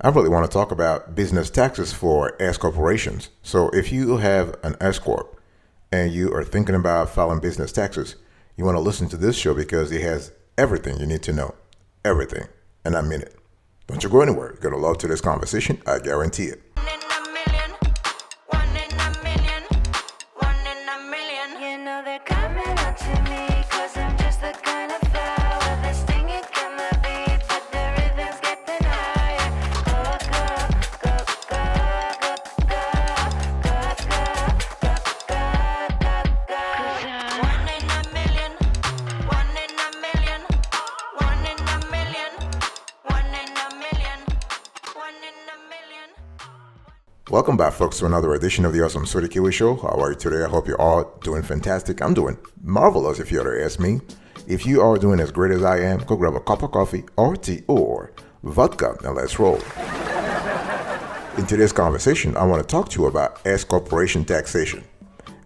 I really want to talk about business taxes for S corporations. So if you have an S corp and you are thinking about filing business taxes, you want to listen to this show because it has everything you need to know. Everything. And I mean it. Don't you go anywhere. You're going to love today's conversation. I guarantee it. Welcome back, folks, to another edition of the Awesome Sweetie Kiwi Show. How are you today? I hope you're all doing fantastic. I'm doing marvelous, if you were to ask me. If you are doing as great as I am, go grab a cup of coffee or tea or vodka and let's roll. In today's conversation, I want to talk to you about S corporation taxation.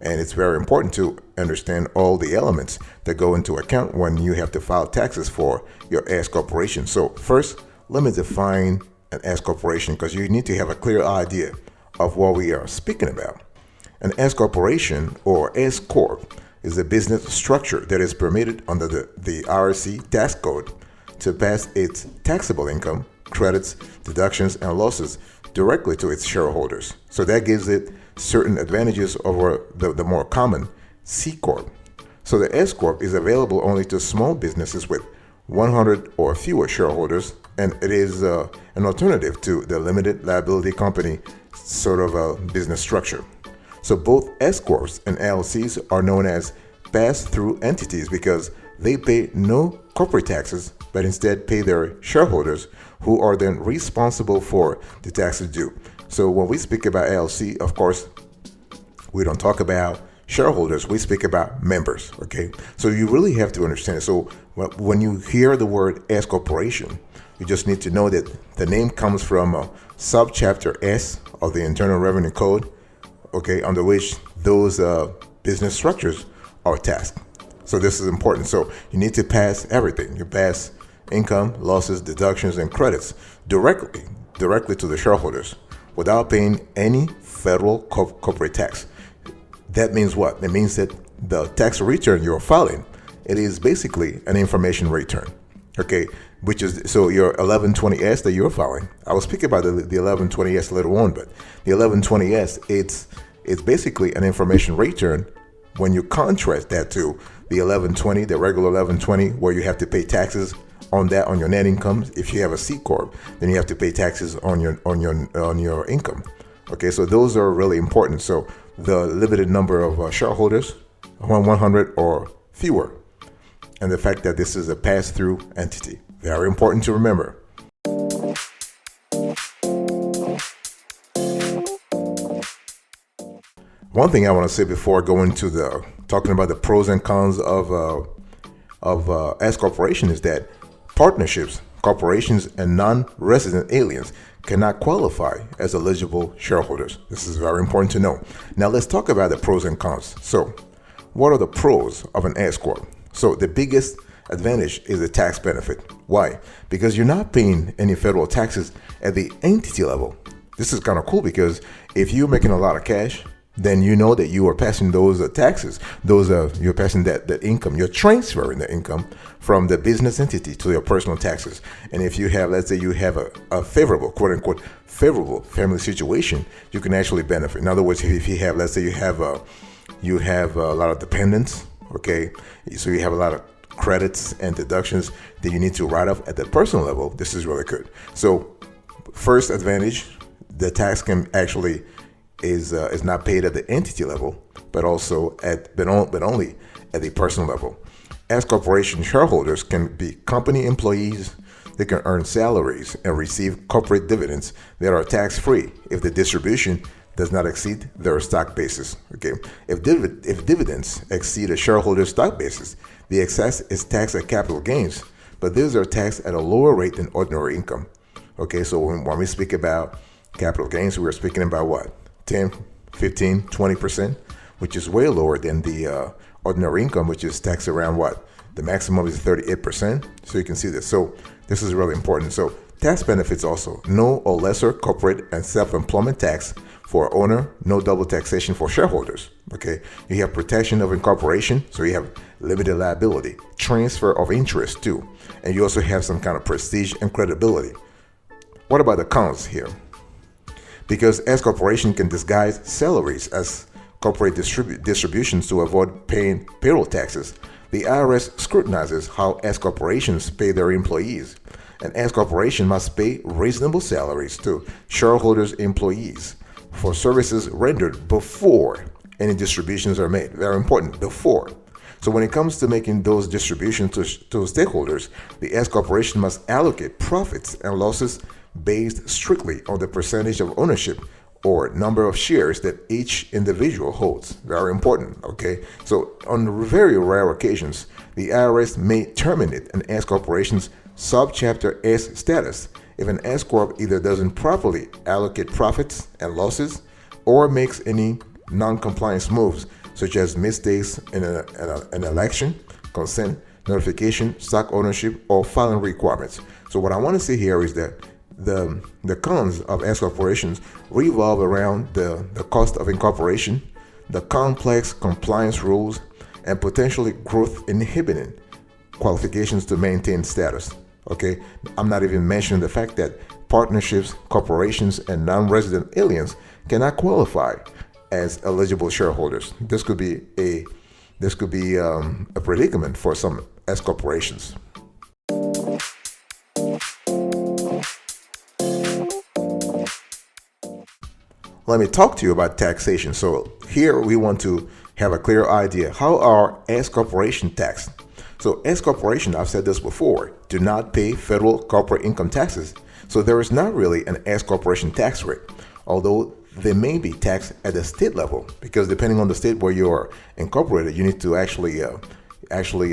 And it's very important to understand all the elements that go into account when you have to file taxes for your S corporation. So first, let me define an S corporation because you need to have a clear idea of what we are speaking about. An S corporation or S corp is a business structure that is permitted under the IRC tax code to pass its taxable income, credits, deductions, and losses directly to its shareholders. So that gives it certain advantages over the more common C corp. So the S corp is available only to small businesses with 100 or fewer shareholders, and it is an alternative to the limited liability company sort of a business structure. So both S corps and LLCs are known as pass-through entities because they pay no corporate taxes, but instead pay their shareholders, who are then responsible for the taxes due. So when we speak about LLC, of course, we don't talk about shareholders, we speak about members, okay? So you really have to understand. So when you hear the word S corporation, you just need to know that the name comes from subchapter S of the Internal Revenue Code, okay, under which those business structures are taxed. So this is important. So you need to pass everything. You pass income, losses, deductions, and credits directly to the shareholders without paying any federal corporate tax. That means what? It means that the tax return you're filing, it is basically an information return, okay? Which is, so your 1120S that you're filing, I will speak about the 1120S later on, but the 1120S, it's basically an information return when you contrast that to the 1120, the regular 1120, where you have to pay taxes on that, on your net income. If you have a C corp, then you have to pay taxes on your income. Okay, so those are really important. So the limited number of shareholders, 100 or fewer, and the fact that this is a pass-through entity. Very important to remember. One thing I want to say before going to talking about the pros and cons of S corporation is that partnerships, corporations, and non-resident aliens cannot qualify as eligible shareholders. This is very important to know. Now let's talk about the pros and cons. So what are the pros of an S corp? So the biggest advantage is the tax benefit. Why? Because you're not paying any federal taxes at the entity level. This is kind of cool because if you're making a lot of cash, then you know that you are passing those taxes. You're passing that income. You're transferring the income from the business entity to your personal taxes. And if you have, let's say you have a favorable, quote unquote, favorable family situation, you can actually benefit. In other words, if you have, let's say you have a lot of dependents, okay, so you have a lot of credits and deductions that you need to write off at the personal level. This is really good. So first advantage, the tax can actually is not paid at the entity level, but also but only at the personal level. S corporation shareholders can be company employees. They can earn salaries and receive corporate dividends that are tax-free if the distribution does not exceed their stock basis. Okay, if dividends exceed a shareholder's stock basis, the excess is taxed at capital gains, but these are taxed at a lower rate than ordinary income. Okay, so when we speak about capital gains, we're speaking about what? 10, 15, 20%, which is way lower than the ordinary income, which is taxed around what? The maximum is 38%. So you can see this. So this is really important. So Tax benefits also: no or lesser corporate and self-employment tax for owner, no double taxation for shareholders. Okay, you have protection of incorporation, so you have limited liability, transfer of interest too, and you also have some kind of prestige and credibility. What about the cons here? Because S corporation can disguise salaries as corporate distributions to avoid paying payroll taxes, the IRS scrutinizes how S corporations pay their employees. An S corporation must pay reasonable salaries to shareholders' employees for services rendered before any distributions are made. Very important, before. So when it comes to making those distributions to stakeholders, the S corporation must allocate profits and losses based strictly on the percentage of ownership or number of shares that each individual holds. Very important, okay? So on very rare occasions, the IRS may terminate an S corporation's subchapter S status if an S corp either doesn't properly allocate profits and losses or makes any non-compliance moves, such as mistakes in an election, consent, notification, stock ownership, or filing requirements. So what I want to say here is that the cons of S corporations revolve around the cost of incorporation, the complex compliance rules, and potentially growth inhibiting qualifications to maintain status. Okay, I'm not even mentioning the fact that partnerships, corporations, and non-resident aliens cannot qualify as eligible shareholders. This could be a predicament for some S corporations. Let me talk to you about taxation. So here we want to have a clear idea. How are S corporation taxed? So S corporation, I've said this before, do not pay federal corporate income taxes. So there is not really an S corporation tax rate, although they may be taxed at the state level, because depending on the state where you are incorporated, you need to actually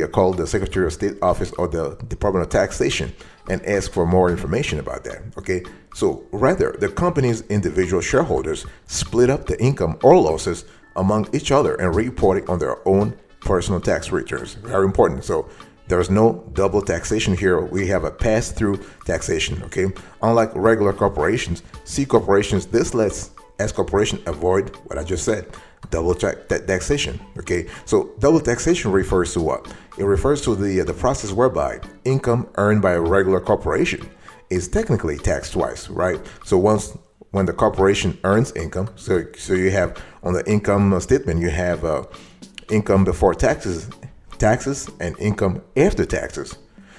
call the Secretary of State office or the Department of Taxation and ask for more information about that. Okay, so rather the company's individual shareholders split up the income or losses among each other and report it on their own personal tax returns. Very important. So there's no double taxation here. We have a pass-through taxation. Okay, unlike regular corporations, C corporations, this lets S corporation avoid what I just said, double taxation. Okay, so double taxation refers to what? It refers to the process whereby income earned by a regular corporation is technically taxed twice, right? So when the corporation earns income, so you have on the income statement, you have income before taxes, and income after taxes.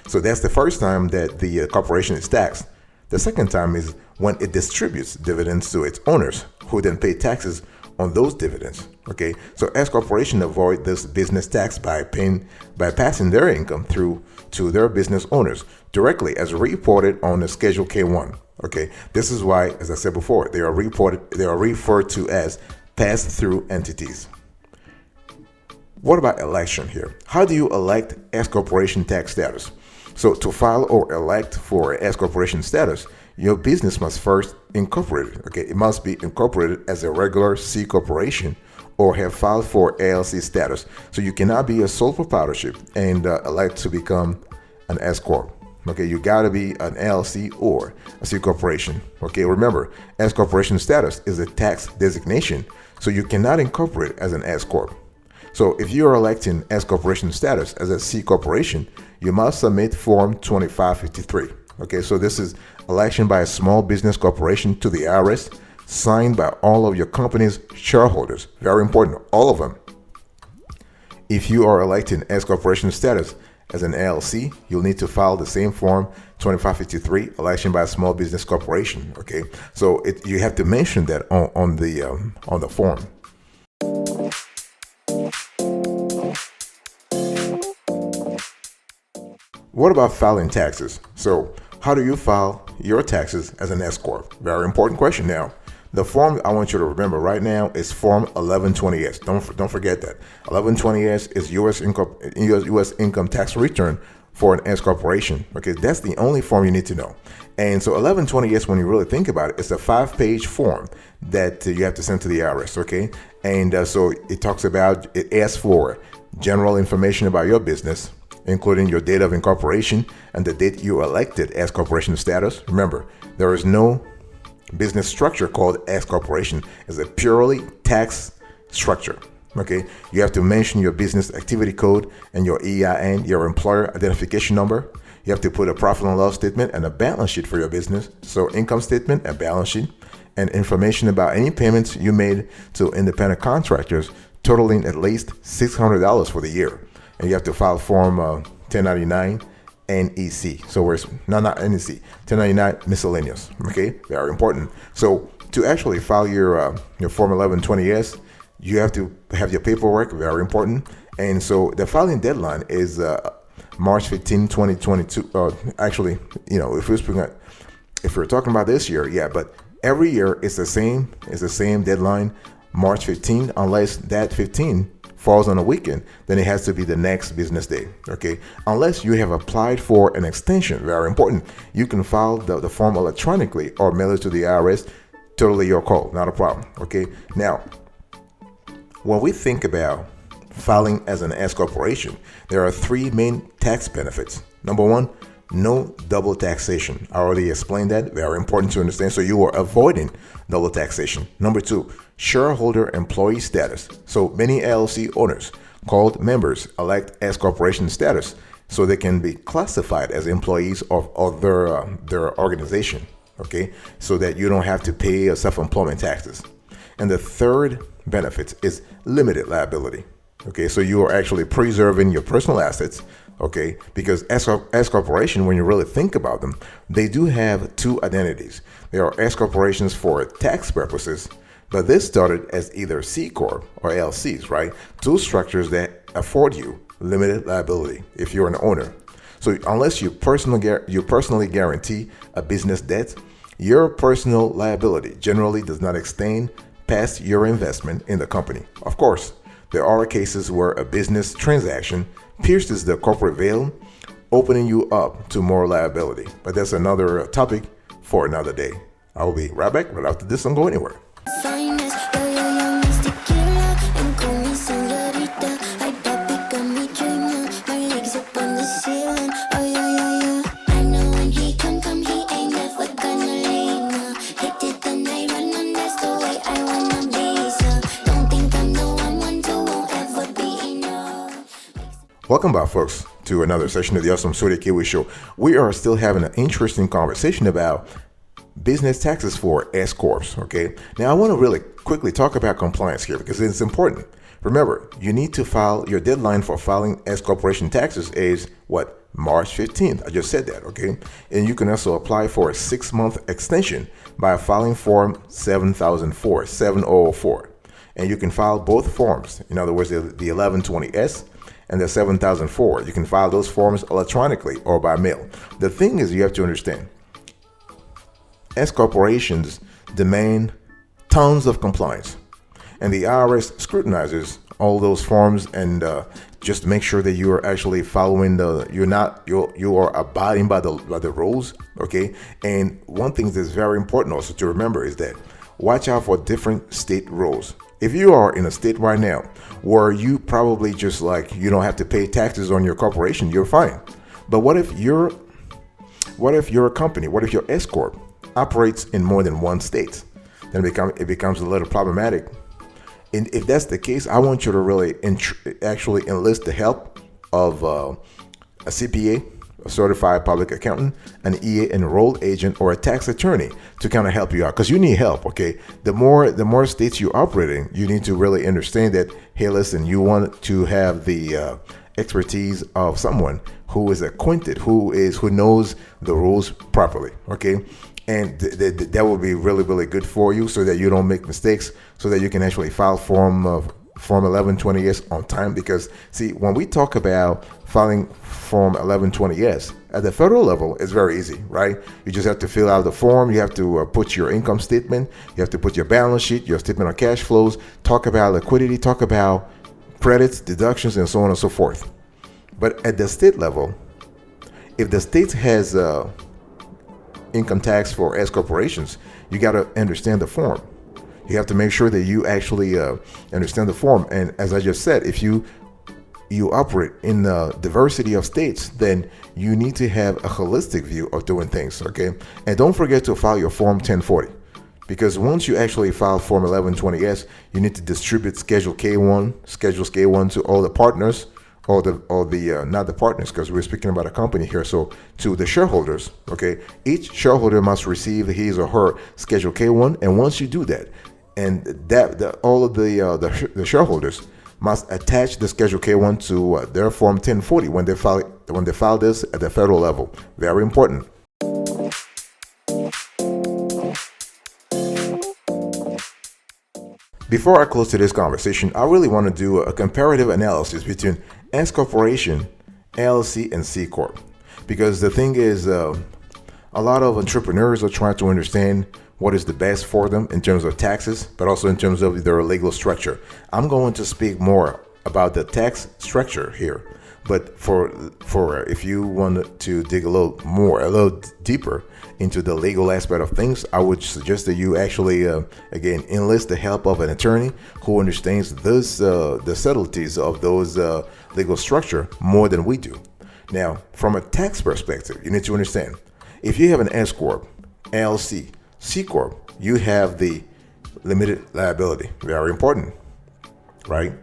So that's the first time that the corporation is taxed. The second time is when it distributes dividends to its owners, who then pay taxes on those dividends. Okay, so S corporation avoid this business tax by passing their income through to their business owners directly as reported on the Schedule K1. Okay, this is why, as I said before, they are referred to as pass-through entities. What about election here? How do you elect S corporation tax status? So to file or elect for S corporation status, your business must first incorporate. Okay, it must be incorporated as a regular C corporation or have filed for LLC status. So you cannot be a sole proprietorship and elect to become an S corp. Okay, you gotta be an LLC or a C corporation. Okay, remember, S corporation status is a tax designation, so you cannot incorporate as an S corp. So if you are electing S corporation status as a C corporation, you must submit Form 2553. Okay, so this is election by a small business corporation to the IRS, signed by all of your company's shareholders. Very important, all of them. If you are electing S corporation status as an LLC, you'll need to file the same Form 2553, election by a small business corporation. Okay, so you have to mention that on the form. What about filing taxes? So how do you file your taxes as an S corp? Very important question. Now, the form I want you to remember right now is Form 1120S. Don't forget that. 1120S is U.S. income tax return for an S corporation. Okay, that's the only form you need to know. And so 1120S, when you really think about it, it's a 5-page form that you have to send to the IRS. Okay, and so it asks for general information about your business. including your date of incorporation and the date you elected S corporation status. Remember, there is no business structure called S corporation. It's a purely tax structure. Okay, you have to mention your business activity code and your EIN, your employer identification number. You have to put a profit and loss statement and a balance sheet for your business. So income statement and balance sheet, and information about any payments you made to independent contractors totaling at least $600 for the year. And you have to file Form 1099 NEC. So where's not NEC, 1099 miscellaneous. Okay, very important. So to actually file your Form 1120S, you have to have your paperwork, very important. And so the filing deadline is March 15, 2022. Actually, if we're talking about this year, yeah, but every year it's the same deadline, March 15, unless that 15 falls on a weekend, then it has to be the next business day. Okay, unless you have applied for an extension, very important. You can file the form electronically or mail it to the IRS. Totally your call, not a problem. Okay, now when we think about filing as an S corporation, there are three main tax benefits. Number one, no double taxation. I already explained that. Very important to understand. So you are avoiding double taxation. Number two, shareholder employee status. So many LLC owners called members elect S corporation status so they can be classified as employees of their organization. Okay, so that you don't have to pay self-employment taxes. And the third benefit is limited liability. Okay, so you are actually preserving your personal assets. Okay, because S corporation, when you really think about them, they do have two identities. There are S corporations for tax purposes, but this started as either C Corp or LCs, right? Two structures that afford you limited liability if you're an owner. So unless you personally guarantee a business debt, your personal liability generally does not extend past your investment in the company. Of course, there are cases where a business transaction pierces the corporate veil, opening you up to more liability. But that's another topic for another day. I will be right back right after this. Don't go anywhere. Welcome back, folks, to another session of the Awesome Sweetie Kiwi Show. We are still having an interesting conversation about business taxes for S Corps. Okay, now I want to really quickly talk about compliance here because it's important. Remember, you need to file your deadline for filing S corporation taxes is what? March 15th. I just said that. Okay, and you can also apply for a 6-month extension by filing Form 7004, and you can file both forms. In other words, the 1120S and the 7004. You can file those forms electronically or by mail. The thing is, you have to understand, S corporations demand tons of compliance, and the IRS scrutinizes all those forms and just to make sure that you are actually following you are abiding by the rules. Okay, and one thing that's very important also to remember is that watch out for different state rules. If you are in a state right now where you probably just you don't have to pay taxes on your corporation, you're fine. But what if your company, what if your S Corp operates in more than one state? Then it becomes a little problematic. And if that's the case, I want you to really actually enlist the help of a CPA, a certified public accountant, an EA enrolled agent, or a tax attorney to kind of help you out, because you need help. Okay, the more states you operate in, you need to really understand that, hey, listen, you want to have the expertise of someone who is acquainted, who knows the rules properly. Okay, and that will be really, really good for you, so that you don't make mistakes, so that you can actually file Form 1120S on time. Because see, when we talk about filing Form 1120S at the federal level, it's very easy, right? You just have to fill out the form. You have to put your income statement. You have to put your balance sheet, your statement of cash flows, talk about liquidity, talk about credits, deductions, and so on and so forth. But at the state level, if the state has income tax for S corporations, you got to understand the form. You have to make sure that you actually understand the form. And as I just said, if you you operate in a diversity of states, then you need to have a holistic view of doing things, okay? And don't forget to file your Form 1040, because once you actually file Form 1120S, you need to distribute Schedule K1 to all the partners, or the not the partners, because we're speaking about a company here, so to the shareholders, okay? Each shareholder must receive his or her Schedule K1, and once you do that, and all of the shareholders must attach the Schedule K1 to their Form 1040 when they file this at the federal level. Very important. Before I close today's conversation, I really want to do a comparative analysis between S Corporation, LLC, and C Corp. Because the thing is, a lot of entrepreneurs are trying to understand what is the best for them in terms of taxes, but also in terms of their legal structure. I'm going to speak more about the tax structure here. But for if you want to dig a little deeper into the legal aspect of things, I would suggest that you actually, again, enlist the help of an attorney who understands the subtleties of those legal structure more than we do. Now, from a tax perspective, you need to understand, if you have an S Corp, LLC, C Corp, you have the limited liability. Very important, right?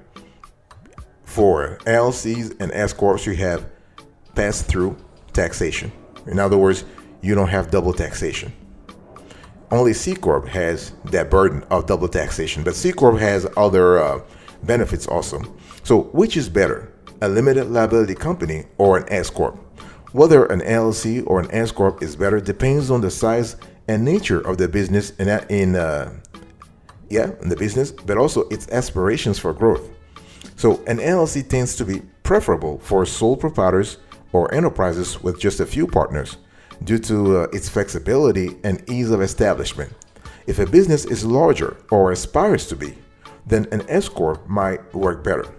For LLCs and S Corps, you have pass-through taxation. In other words, you don't have double taxation. Only C Corp has that burden of double taxation, but C Corp has other benefits also. So which is better, a limited liability company or an S Corp? Whether an LLC or an S Corp is better depends on the size and nature of the business in the business, but also its aspirations for growth. So an LLC tends to be preferable for sole proprietors or enterprises with just a few partners due to its flexibility and ease of establishment. If a business is larger or aspires to be, then an S Corp might work better.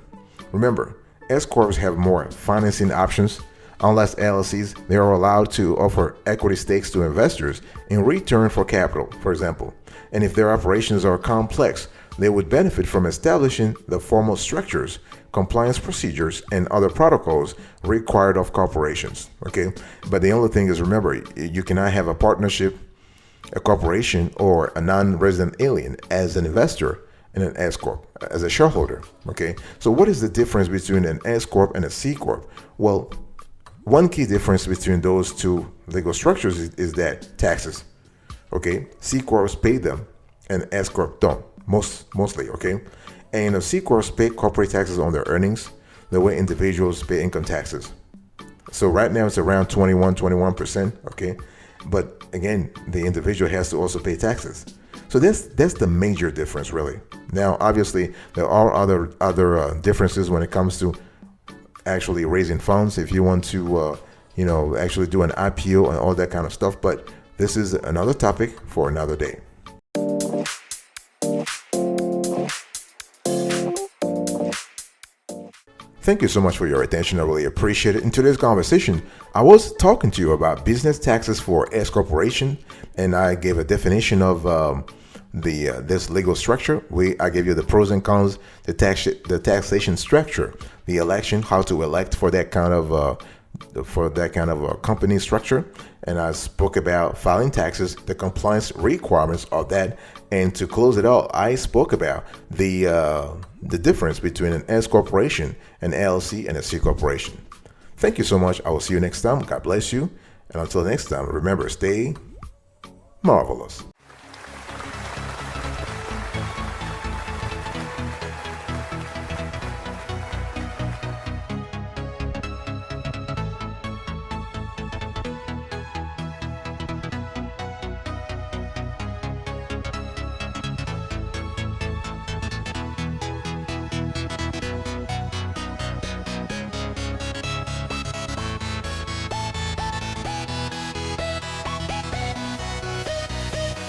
Remember, S Corps have more financing options. Unless LLCs, they are allowed to offer equity stakes to investors in return for capital, for example. And if their operations are complex, they would benefit from establishing the formal structures, compliance procedures, and other protocols required of corporations. Okay, but the only thing is, remember, you cannot have a partnership, a corporation, or a non-resident alien as an investor in an S Corp, as a shareholder. Okay, so what is the difference between an S Corp and a C Corp? Well, one key difference between those two legal structures is that taxes. Okay, C Corps pay them, and S Corp don't. Mostly, okay? And C Corps pay corporate taxes on their earnings the way individuals pay income taxes. So right now it's around 21%, okay? But again, the individual has to also pay taxes. So that's the major difference, really. Now, obviously, there are other differences when it comes to actually raising funds. If you want to, actually do an IPO and all that kind of stuff. But this is another topic for another day. Thank you so much for your attention. I really appreciate it. In today's conversation, I was talking to you about business taxes for S Corporation, and I gave a definition of this legal structure. I gave you the pros and cons, the taxation structure, the election, how to elect for that kind of company structure, and I spoke about filing taxes, the compliance requirements of that, and to close it all, I spoke about the difference between an S corporation, an LLC, and a C corporation. Thank you so much. I will see you next time. God bless you, and until next time, remember, stay marvelous.